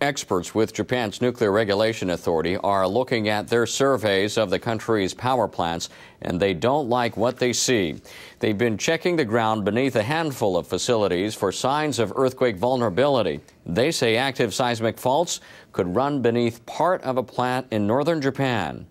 Experts with Japan's Nuclear Regulation Authority are looking at their surveys of the country's power plants, and they don't like what they see. They've been checking the ground beneath a handful of facilities for signs of earthquake vulnerability. They say active seismic faults could run beneath part of a plant in northern Japan.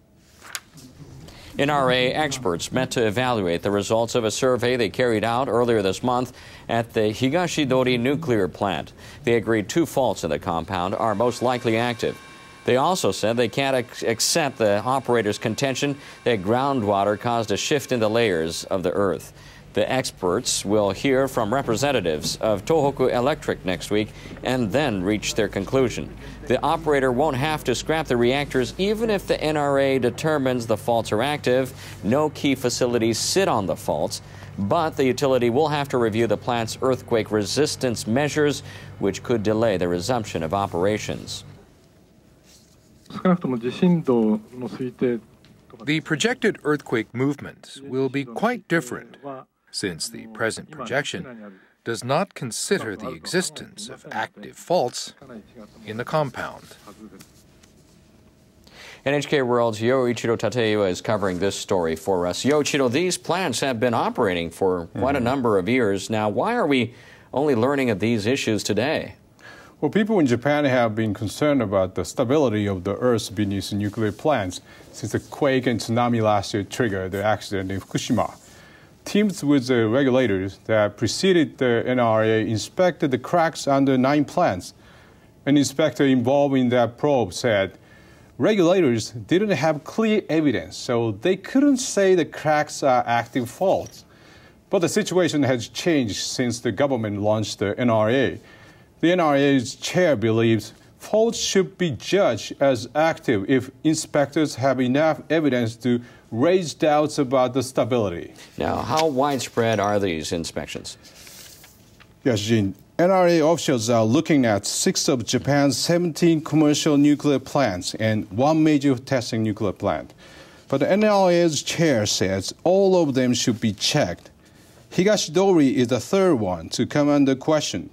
NRA experts met to evaluate the results of a survey they carried out earlier this month at the Higashidori nuclear plant. They agreed 2 faults in the compound are most likely active. They also said they can't accept the operator's contention that groundwater caused a shift in the layers of the earth. The experts will hear from representatives of Tohoku Electric next week and then reach their conclusion. The operator won't have to scrap the reactors even if the NRA determines the faults are active. No key facilities sit on the faults, but the utility will have to review the plant's earthquake resistance measures, which could delay the resumption of operations. The projected earthquake movements will be quite different, since the present projection does not consider the existence of active faults in the compound. NHK World's Yoichiro Tateiwa is covering this story for us. Yoichiro, these plants have been operating for quite a number of years now. Why are we only learning of these issues today? Well, people in Japan have been concerned about the stability of the earth beneath nuclear plants since the quake and tsunami last year triggered the accident in Fukushima. Teams with the regulators that preceded the NRA inspected the cracks under 9 plants. An inspector involved in that probe said regulators didn't have clear evidence, so they couldn't say the cracks are active faults. But the situation has changed since the government launched the NRA. The NRA's chair believes faults should be judged as active if inspectors have enough evidence to raise doubts about the stability. Now, how widespread are these inspections? Yes, Jin. NRA officials are looking at 6 of Japan's 17 commercial nuclear plants and 1 major testing nuclear plant. But the NRA's chair says all of them should be checked. Higashidori is the 3rd one to come under question.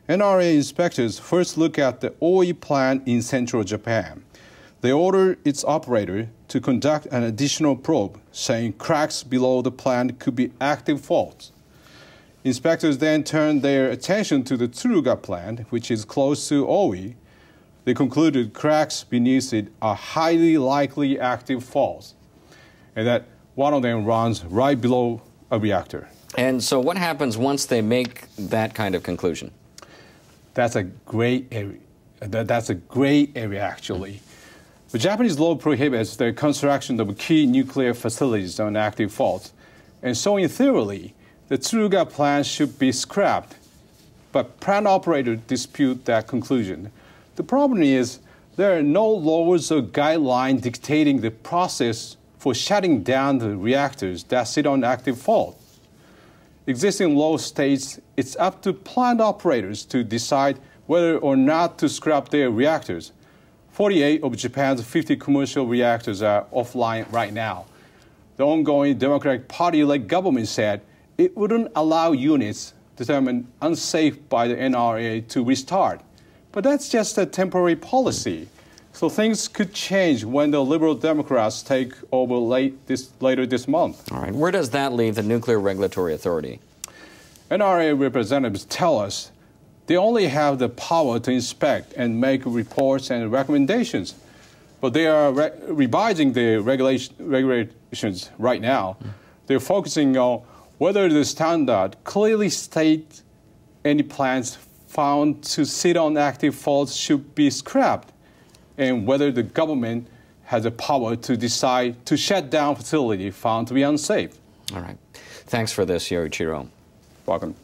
NRA inspectors first look at the Oi plant in central Japan. They order its operator to conduct an additional probe, saying cracks below the plant could be active faults. Inspectors then turn their attention to the Tsuruga plant, which is close to Oi. They concluded cracks beneath it are highly likely active faults, and that one of them runs right below a reactor. And so what happens once they make that kind of conclusion? That's a gray area. That's a gray area, actually. The Japanese law prohibits the construction of key nuclear facilities on active faults. And so, in theory, the Tsuruga plant should be scrapped. But plant operators dispute that conclusion. The problem is there are no laws or guidelines dictating the process for shutting down the reactors that sit on active faults. Existing law states it's up to plant operators to decide whether or not to scrap their reactors. 48 of Japan's 50 commercial reactors are offline right now. The ongoing Democratic Party-led government said it wouldn't allow units determined unsafe by the NRA to restart. But that's just a temporary policy. So things could change when the Liberal Democrats take over later this month. All right. Where does that leave the Nuclear Regulatory Authority? NRA representatives tell us they only have the power to inspect and make reports and recommendations. But they are revising the regulations right now. They're focusing on whether the standard clearly states any plants found to sit on active faults should be scrapped, and whether the government has the power to decide to shut down facility found to be unsafe. All right. Thanks for this, Yoichiro. Welcome.